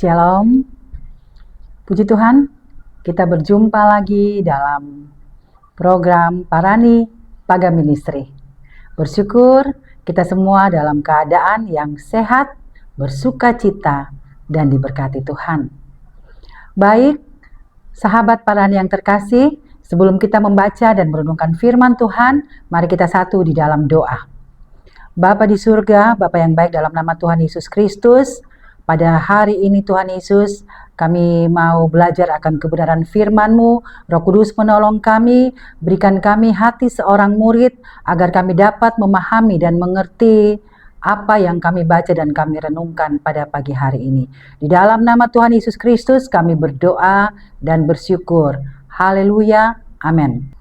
Shalom, puji Tuhan, kita berjumpa lagi dalam program Parani Paga Ministry. Bersyukur kita semua dalam keadaan yang sehat, bersuka cita, dan diberkati Tuhan. Baik, sahabat Parani yang terkasih, sebelum kita membaca dan merenungkan firman Tuhan, mari kita satu di dalam doa. Bapa di surga, Bapa yang baik, dalam nama Tuhan Yesus Kristus, pada hari ini Tuhan Yesus, kami mau belajar akan kebenaran firman-Mu. Roh Kudus menolong kami, berikan kami hati seorang murid, agar kami dapat memahami dan mengerti apa yang kami baca dan kami renungkan pada pagi hari ini. Di dalam nama Tuhan Yesus Kristus kami berdoa dan bersyukur. Haleluya, amin.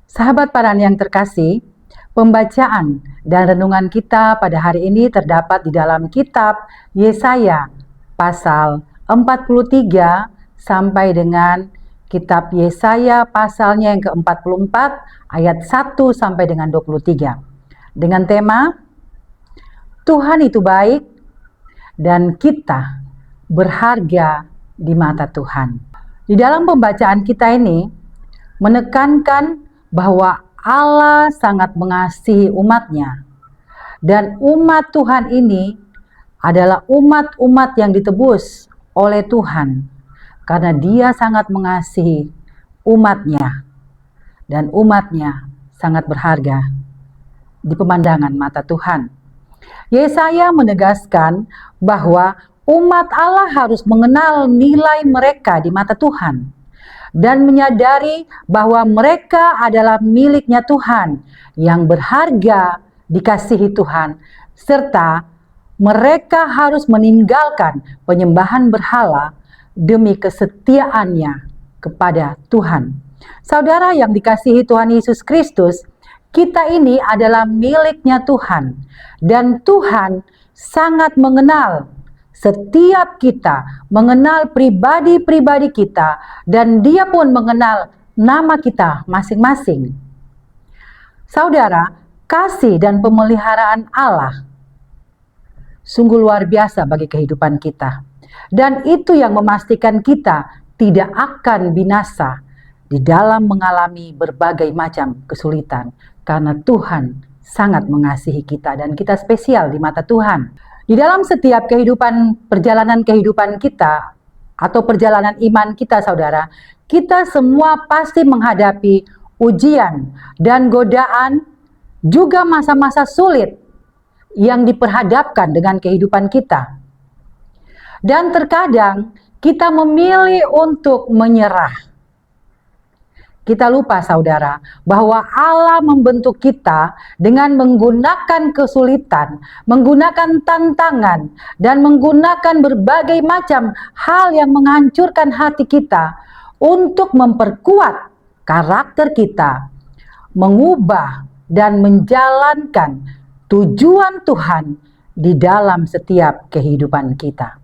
Sahabat Parani yang terkasih, pembacaan dan renungan kita pada hari ini terdapat di dalam kitab Yesaya pasal 43 sampai dengan kitab Yesaya pasalnya yang ke-44 ayat 1 sampai dengan 23. Dengan tema Tuhan itu baik dan kita berharga di mata Tuhan. Di dalam pembacaan kita ini menekankan bahwa Allah sangat mengasihi umatnya, dan umat Tuhan ini adalah umat-umat yang ditebus oleh Tuhan, karena Dia sangat mengasihi umatnya, dan umatnya sangat berharga di pemandangan mata Tuhan. Yesaya menegaskan bahwa umat Allah harus mengenal nilai mereka di mata Tuhan, dan menyadari bahwa mereka adalah miliknya Tuhan yang berharga dikasihi Tuhan, serta mereka harus meninggalkan penyembahan berhala demi kesetiaannya kepada Tuhan. Saudara yang dikasihi Tuhan Yesus Kristus, kita ini adalah miliknya Tuhan, dan Tuhan sangat mengenal setiap kita, mengenal pribadi-pribadi kita, dan Dia pun mengenal nama kita masing-masing. Saudara, kasih dan pemeliharaan Allah sungguh luar biasa bagi kehidupan kita, dan itu yang memastikan kita tidak akan binasa di dalam mengalami berbagai macam kesulitan, karena Tuhan sangat mengasihi kita dan kita spesial di mata Tuhan. Di dalam setiap perjalanan kehidupan kita atau perjalanan iman kita, saudara, kita semua pasti menghadapi ujian dan godaan, juga masa-masa sulit yang diperhadapkan dengan kehidupan kita. Dan terkadang kita memilih untuk menyerah. Kita lupa, saudara, bahwa Allah membentuk kita dengan menggunakan kesulitan, menggunakan tantangan, dan menggunakan berbagai macam hal yang menghancurkan hati kita untuk memperkuat karakter kita, mengubah dan menjalankan tujuan Tuhan di dalam setiap kehidupan kita.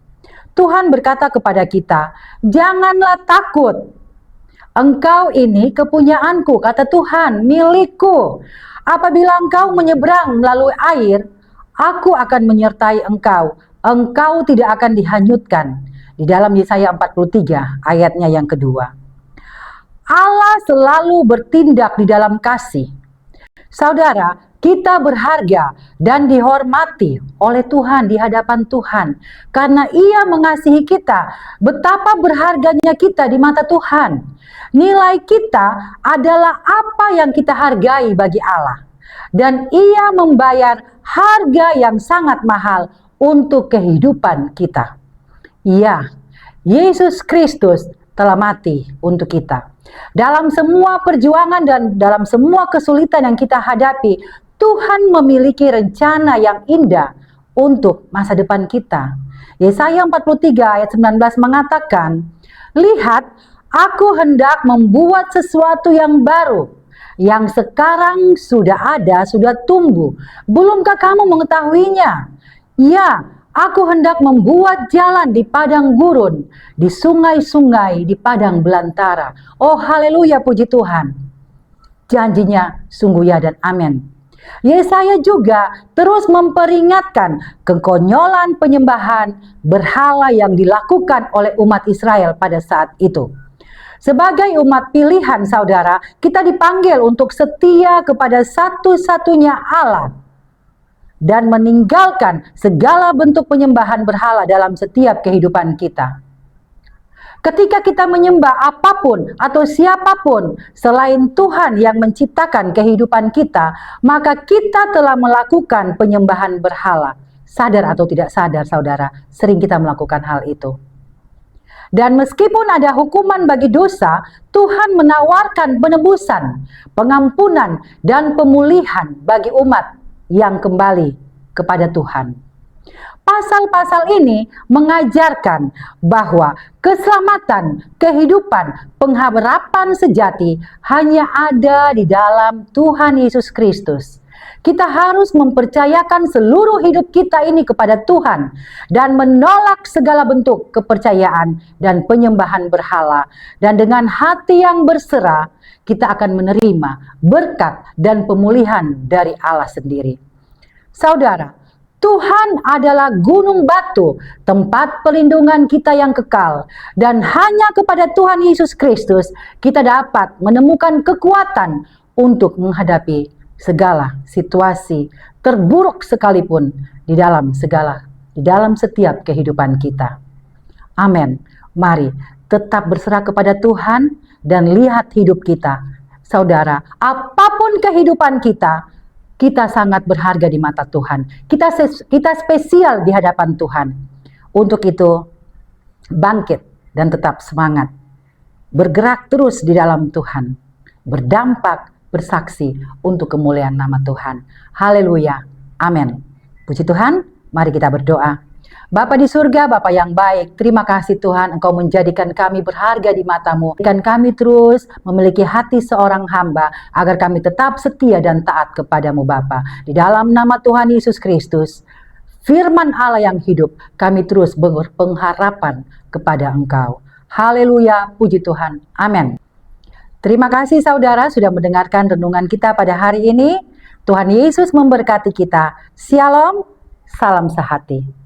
Tuhan berkata kepada kita, "Janganlah takut. Engkau ini kepunyaanku," kata Tuhan, "milikku. Apabila engkau menyeberang melalui air, aku akan menyertai engkau. Engkau tidak akan dihanyutkan." Di dalam Yesaya 43 ayatnya yang kedua. Allah selalu bertindak di dalam kasih. Saudara, kita berharga dan dihormati oleh Tuhan di hadapan Tuhan, karena Ia mengasihi kita. Betapa berharganya kita di mata Tuhan. Nilai kita adalah apa yang kita hargai bagi Allah, dan Ia membayar harga yang sangat mahal untuk kehidupan kita. Ya, Yesus Kristus telah mati untuk kita. Dalam semua perjuangan dan dalam semua kesulitan yang kita hadapi, Tuhan memiliki rencana yang indah untuk masa depan kita. Yesaya 43 ayat 19 mengatakan, "Lihat, aku hendak membuat sesuatu yang baru, yang sekarang sudah ada, sudah tumbuh. Belumkah kamu mengetahuinya? Ya, aku hendak membuat jalan di padang gurun, di sungai-sungai di padang belantara." Oh, haleluya, puji Tuhan. Janjinya sungguh ya dan amin. Yesaya juga terus memperingatkan kekonyolan penyembahan berhala yang dilakukan oleh umat Israel pada saat itu. Sebagai umat pilihan saudara, kita dipanggil untuk setia kepada satu-satunya Allah dan meninggalkan segala bentuk penyembahan berhala dalam setiap kehidupan kita. Ketika kita menyembah apapun atau siapapun selain Tuhan yang menciptakan kehidupan kita, maka kita telah melakukan penyembahan berhala. Sadar atau tidak sadar, saudara, sering kita melakukan hal itu. Dan meskipun ada hukuman bagi dosa, Tuhan menawarkan penebusan, pengampunan, dan pemulihan bagi umat yang kembali kepada Tuhan. Pasal-pasal ini mengajarkan bahwa keselamatan, kehidupan, pengharapan sejati hanya ada di dalam Tuhan Yesus Kristus. Kita harus mempercayakan seluruh hidup kita ini kepada Tuhan dan menolak segala bentuk kepercayaan dan penyembahan berhala. Dan dengan hati yang berserah, kita akan menerima berkat dan pemulihan dari Allah sendiri. Saudara, Tuhan adalah gunung batu, tempat perlindungan kita yang kekal. Dan hanya kepada Tuhan Yesus Kristus kita dapat menemukan kekuatan untuk menghadapi segala situasi terburuk sekalipun di dalam setiap kehidupan kita. Amin. Mari tetap berserah kepada Tuhan dan lihat hidup kita. Saudara, apapun kehidupan kita sangat berharga di mata Tuhan. Kita spesial di hadapan Tuhan. Untuk itu, bangkit dan tetap semangat. Bergerak terus di dalam Tuhan. Berdampak, bersaksi untuk kemuliaan nama Tuhan. Haleluya. Amin. Puji Tuhan, mari kita berdoa. Bapa di surga, Bapa yang baik, terima kasih Tuhan, Engkau menjadikan kami berharga di mata-Mu. Dan kami terus memiliki hati seorang hamba, agar kami tetap setia dan taat kepadamu Bapa. Di dalam nama Tuhan Yesus Kristus, firman Allah yang hidup, kami terus berpengharapan kepada Engkau. Haleluya, puji Tuhan. Amin. Terima kasih saudara sudah mendengarkan renungan kita pada hari ini. Tuhan Yesus memberkati kita. Shalom, salam sehati.